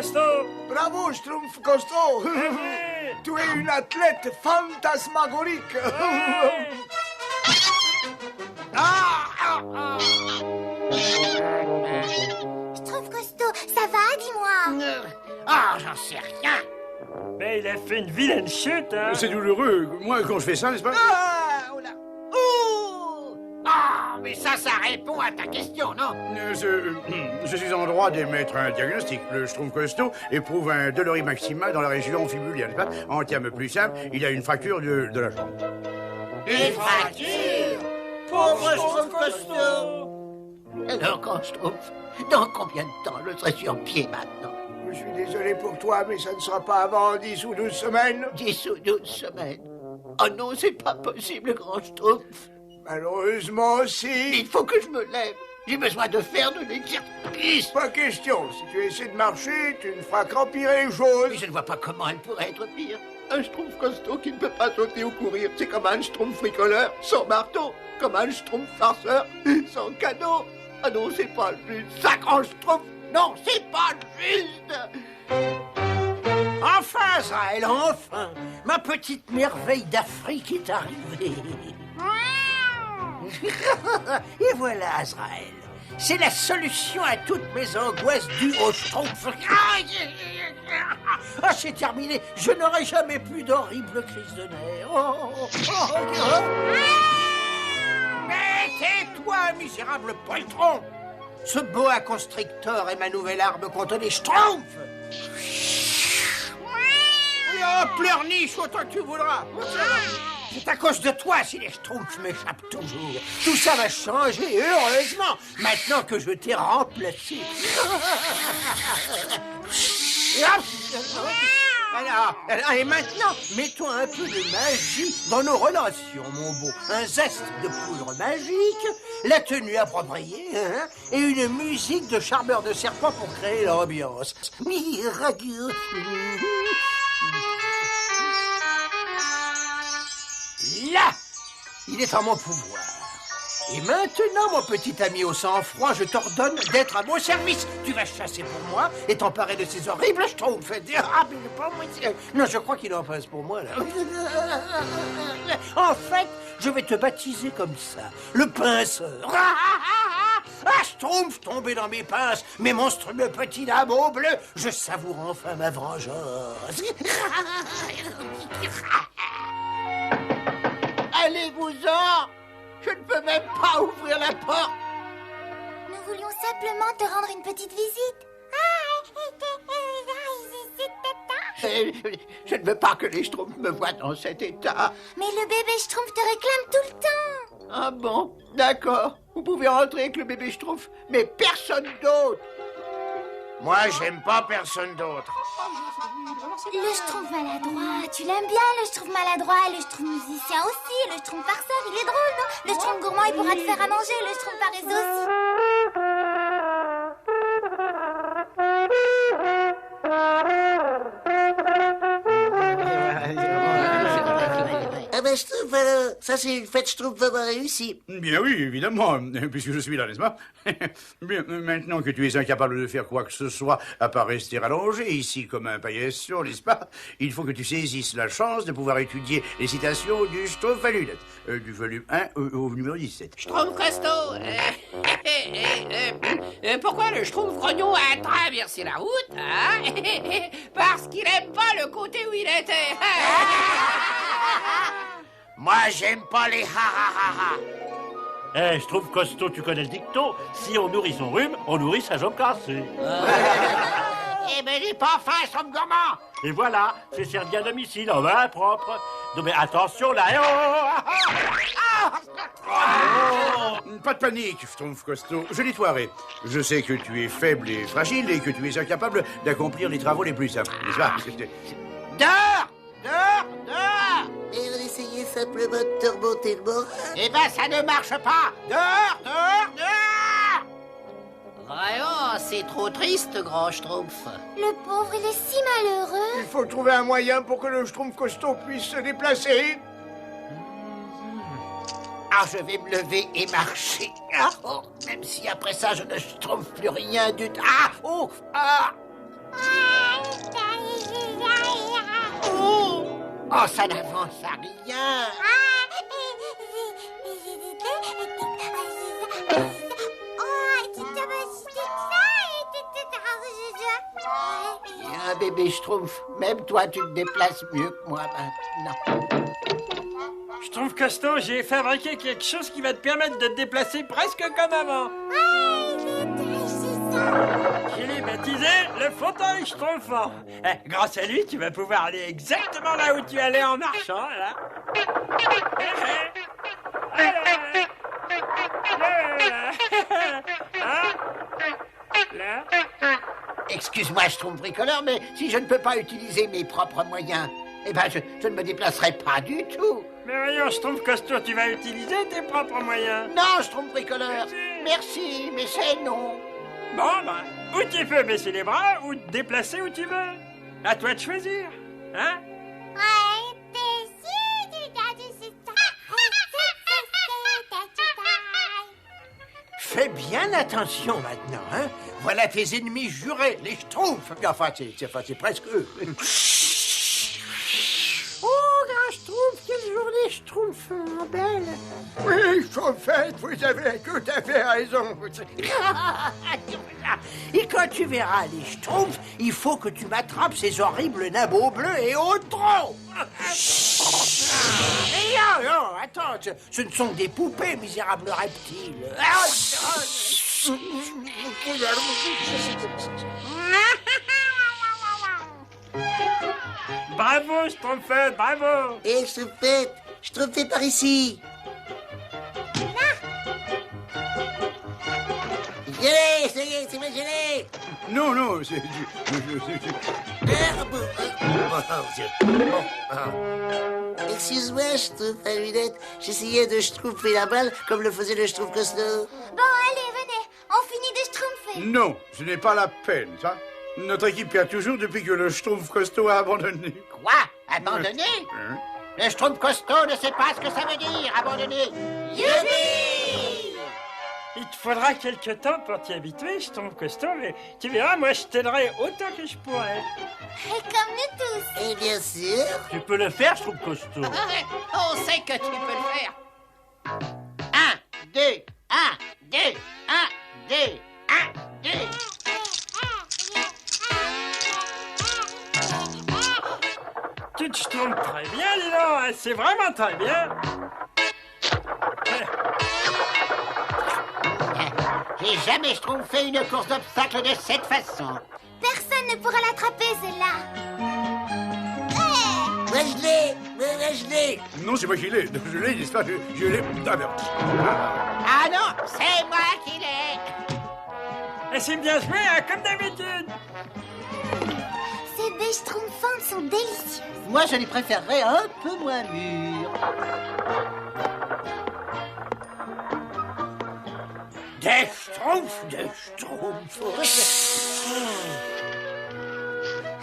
costaud. Bravo, Schtroumpf costaud. Tu es une athlète fantasmagorique. Schtroumpf costaud, ça va, dis-moi. Ah, j'en sais rien. Mais il a fait une vilaine chute, hein. C'est douloureux. Moi, quand je fais ça, n'est-ce pas? Ah, oh là. Ouh. Ah, mais ça répond à ta question, non? Je suis en droit d'émettre un diagnostic. Le Schtroumpf costaud éprouve un dolorie maxima dans la région fibulière, n'est-ce pas? En termes plus simples, il a une fracture de la jambe. Une fracture? Pauvre Schtroumpf costaud. Alors, quand Schtroumpf, dans combien de temps je serai sur pied maintenant? Je suis désolé pour toi, mais ça ne sera pas avant 10 ou 12 semaines. 10 ou 12 semaines. Oh non, c'est pas possible, grand Schtroumpf. Malheureusement, Il si. faut que je me lève. J'ai besoin de faire de l'exercice. Pas question. Si tu essaies de marcher, tu ne feras qu'empirer les choses. Mais je ne vois pas comment elle pourrait être pire. Un Schtroumpf costaud qui ne peut pas sauter ou courir, c'est comme un Schtroumpf bricoleur sans marteau, comme un Schtroumpf farceur sans cadeau. Ah non, c'est pas juste. Ça, grand Schtroumpf, non, c'est pas juste. Enfin, Azraël, enfin, ma petite merveille d'Afrique est arrivée. Et voilà, Azraël. C'est la solution à toutes mes angoisses dues au Schtroumpf. Ah, c'est terminé. Je n'aurai jamais plus d'horribles crises de nerfs. Mais tais-toi, misérable poltron. Ce boa constrictor est ma nouvelle arme contre les Schtroumpfs. Oui, oh, pleurniche autant que tu voudras. C'est à cause de toi si les Schtroumpfs m'échappent toujours. Tout ça va changer, heureusement, maintenant que je t'ai remplacé. Alors, et maintenant, mettons un peu de magie dans nos relations, mon beau. Un zeste de poudre magique, la tenue appropriée, hein, et une musique de charmeur de serpent pour créer l'ambiance. Miraculeux. Là, il est en mon pouvoir. Et maintenant, mon petit ami au sang-froid, je t'ordonne d'être à mon service. Tu vas chasser pour moi et t'emparer de ces horribles Schtroumpfs. Ah, mais pas moi. Non, je crois qu'il en passe pour moi, là. En fait, je vais te baptiser comme ça, le pinceur. Ah, Schtroumpf tombé dans mes pinces, mes monstrueux petits lambeaux bleus, je savoure enfin ma vengeance. Allez-vous-en! Je ne peux même pas ouvrir la porte! Nous voulions simplement te rendre une petite visite. Je ne veux pas que les Schtroumpfs me voient dans cet état. Mais le bébé Schtroumpf te réclame tout le temps. Ah bon? D'accord. Vous pouvez rentrer avec le bébé Schtroumpf, mais personne d'autre. Moi, j'aime pas personne d'autre. Le Schtroumpf maladroit, tu l'aimes bien, le Schtroumpf maladroit, le Schtroumpf musicien aussi, le Schtroumpf farceur, il est drôle, non? Le Schtroumpf gourmand, il pourra te faire à manger, le Schtroumpf paresseux aussi. Ah ben, Schtroumpf, alors, ça c'est une fête Schtroumpf vraiment réussie. Bien oui, évidemment, puisque je suis là, n'est-ce pas? Bien, maintenant que tu es incapable de faire quoi que ce soit, à part rester allongé ici comme un paillasson, n'est-ce pas? Il faut que tu saisisses la chance de pouvoir étudier les citations du Schtroumpf à lunettes, du volume 1 au numéro 17. Schtroumpf costaud, pourquoi le Schtroumpf grognon a traversé la route, hein? Parce qu'il aime pas le côté où il était. Moi, j'aime pas les ha-ha-ha-ha. Eh, je trouve costaud, tu connais le dicton. Si on nourrit son rhume, on nourrit sa jambe cassée. Eh ben, j'ai pas faim, somme gourmand. Et voilà, c'est servi à domicile, en main propre. Non mais attention là, eh, Pas de panique, Schtroumpf costaud, je nettoierai. Je sais que tu es faible et fragile et que tu es incapable d'accomplir les travaux les plus simples, n'est-ce pas? Dehors! Dehors! Dehors! Et on essayait simplement de te remonter le moral. Eh ben, ça ne marche pas! Dehors! Dehors! Dehors! Vraiment, c'est trop triste, grand Schtroumpf. Le pauvre, il est si malheureux. Il faut trouver un moyen pour que le Schtroumpf costaud puisse se déplacer. Ah, je vais me lever et marcher. Ah, oh, même si après ça, je ne Schtroumpf plus rien du tout. Ah! Oh! Ah! Ah! Oh, ça n'avance à rien. Un bébé Schtroumpf, même toi tu te déplaces mieux que moi maintenant. Schtroumpf-Costaud, j'ai fabriqué quelque chose qui va te permettre de te déplacer presque comme avant. Je l'ai baptisé le fauteuil Schtroumpfant. Grâce à lui, tu vas pouvoir aller exactement là où tu allais en marchant, là. Là. Excuse-moi, Schtroumpf bricoleur, mais si je ne peux pas utiliser mes propres moyens, eh ben je ne me déplacerai pas du tout. Mais voyons, Schtroumpf-Costaud, tu vas utiliser tes propres moyens. Non, Schtroumpf bricoleur. Merci, mais c'est non. Bon, ben, ou tu peux baisser les bras, ou te déplacer où tu veux. À toi de choisir, hein? Fais bien attention maintenant, hein. Voilà tes ennemis jurés, les Schtroumpfs. Enfin, c'est presque eux. Oh, grand Schtroumpf, quelle journée Schtroumpf belle. Oui, Chauffette, vous avez tout à fait raison. Et quand tu verras les Schtroumpfs, il faut que tu m'attrapes ces horribles nabeaux bleus et autres trop. Non, attends, ce ne sont que des poupées, misérables reptiles. Bravo, Schtroumpfette, bravo! Et Schtroumpfette par ici. Gelé, ça y est, c'est ma gelée. Non, c'est... Excuse-moi, Schtroumpf à lunettes. J'essayais de schtroumpfer la balle comme le faisait le Schtroumpf-Costaud. Bon, allez, venez, on finit de schtroumpfer. Non, ce n'est pas la peine, ça. Notre équipe perd toujours depuis que le Schtroumpf-Costaud a abandonné. Quoi? Abandonné? Le Schtroumpf costaud ne sait pas ce que ça veut dire, abandonné. Youpi! Il te faudra quelque temps pour t'y habituer, Schtroumpf-Costaud, mais tu verras, moi je t'aiderai autant que je pourrai. Et comme nous tous. Et bien sûr. Tu peux le faire, je trouve costaud. On sait que tu peux le faire. 1, 2, 1, 2, 1, 2, 1, 2. Tu te schtroumpfes très bien, dis donc, hein, c'est vraiment très bien. J'ai jamais schtroumpfé une course d'obstacles de cette façon. Personne ne pourra l'attraper, celle-là. Moi je l'ai. Non, c'est moi qui l'ai. Je l'ai, n'est-ce pas? Je l'ai averti. Ah non, c'est moi qui l'ai. Et c'est bien joué, hein, comme d'habitude. Ces baies schtroumpfantes sont délicieuses. Moi, je les préférerais un peu moins mûres. Des schtroumpfs.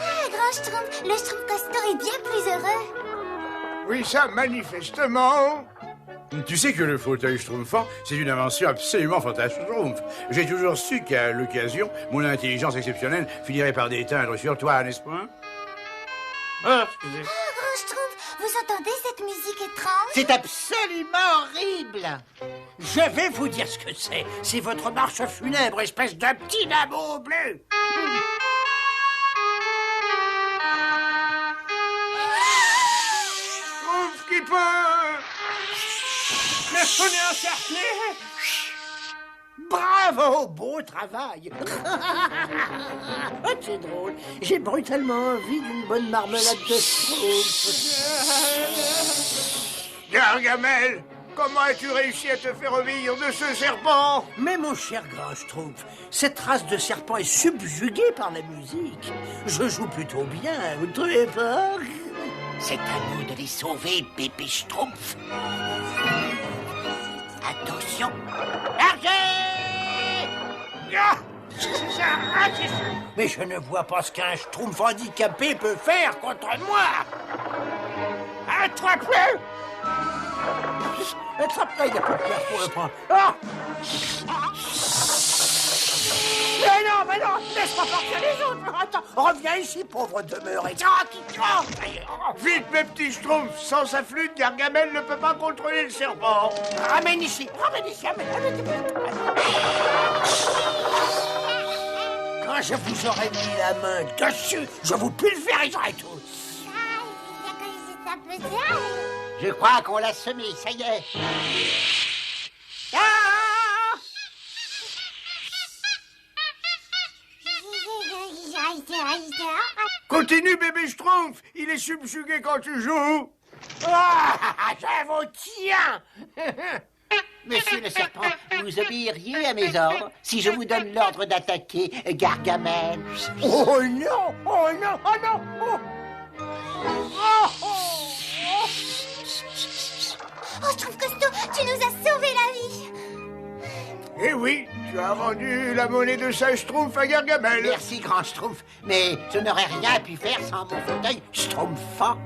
Ah, grand schtroumpf, le schtroumpf costaud est bien plus heureux. Oui, ça, manifestement. Tu sais que le fauteuil schtroumpfant, c'est une invention absolument fantastique. J'ai toujours su qu'à l'occasion, mon intelligence exceptionnelle finirait par déteindre sur toi, n'est-ce pas? Ah, excusez. Ah, grand schtroumpf, vous entendez cette musique étrange? C'est absolument horrible. Je vais vous dire ce que c'est. C'est votre marche funèbre, espèce de petit nabo bleu. Schtroumpf qui peut. Mais on est encerclés. Bravo, beau travail. Oh, c'est drôle. J'ai brutalement envie d'une bonne marmelade de schtroumpf. Gargamel, comment as-tu réussi à te faire obéir de ce serpent? Mais mon cher grand Schtroumpf, cette race de serpent est subjuguée par la musique. Je joue plutôt bien, vous ne trouvez pas? C'est à nous de les sauver, bébé Schtroumpf. Attention. Largez! Ah! Mais je ne vois pas ce qu'un Schtroumpf handicapé peut faire contre moi. Attrape-le! Attrape-le, il n'y a plus de place pour le prendre. Ah! mais non, laisse-moi partir les autres. Attends, reviens ici, pauvre demeuré. Vite, mes petits schtroumpfs. Sans sa flûte, Gargamel ne peut pas contrôler le serpent. Ramène ici, amène. Quand je vous aurai mis la main dessus, je vous pulvériserai tous. Ça peut faire. Je crois qu'on l'a semé, ça y est. Ah! Continue, bébé schtroumpf. Il est subjugué quand tu joues. Ah, je vous tiens. Monsieur le serpent, vous obéiriez à mes ordres si je vous donne l'ordre d'attaquer Gargamel. Oh non, oh non, oh non, oh. Oh, Schtroumpf Costaud, tu nous as sauvé la vie. Eh oui, tu as rendu la monnaie de sa schtroumpf à Gargamel. Merci, grand Schtroumpf, mais je n'aurais rien pu faire sans mon fauteuil schtroumpfant.